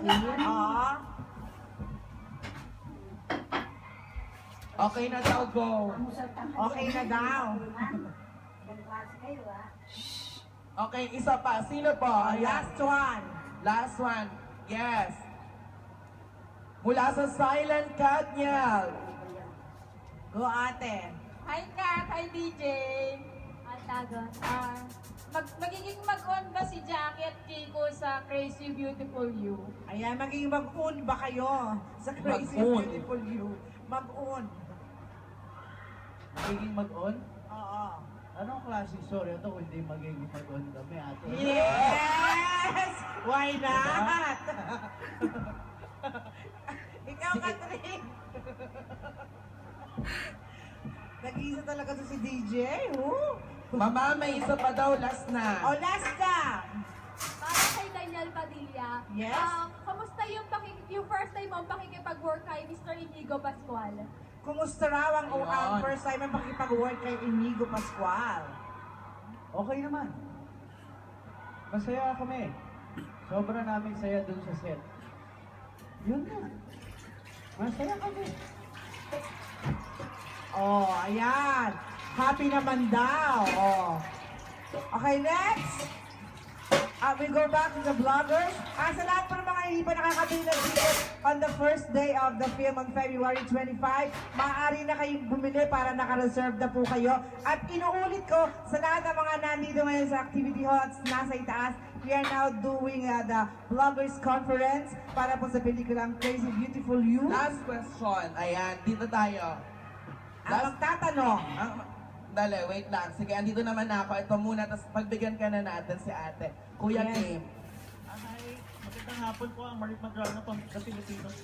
Oo. Okay na daw, go. Okay na daw. Okay, isa pa. Sino po? Ayan. Last one. Last one. Yes. Mula sa Silent Cadniel. Go, ate. Hi Kat, hi DJ. Magiging mag-on ba si Jackie at Kiko sa Crazy Beautiful You? Ayan, magiging mag-un ba kayo sa Crazy Mag-un. Beautiful You? Mag-un. Magiging mag-on? Oo. Anong klase? Sorry, ito hindi magiging mag-on kami, ate. Yes! Why not? Ikaw, Catherine. Nag-iisa talaga to si DJ. Mama, may isa pa daw. Last na. O, last ka. Para kay Daniel Padilla. Yes? Kamusta yung first time mo pakikipag-work kay Mr. Inigo Pascual? Kumusta raw ang Ayun. first time ang pakipag-work kay Inigo Pascual? Okay naman. Masaya kami. Sobra namin saya dun sa set. Yun na. Masaya kami. Oh, ayan. Happy naman daw. Oh. Okay, next. We go back to the vloggers. Sa lahat po ng mga hindi pa nakakabili ng ticket on the first day of the film on February 25, maaari na kayong bumili para naka-reserve na po kayo. At inuulit ko sa lahat ng mga nandito ngayon sa activity hall at nasa itaas, we are now doing the vloggers conference para po sa pelikulang Crazy Beautiful You. Last question. Ayan, dito tayo. Ang magtatanong. Dali, wait lang. Sige, andito naman ako. Ito muna, tapos pagbigyan ka na natin si ate. Kuya Yes. Kim. Hi, magandang hapon po ang Marit Madrano pang sa Pilipinas.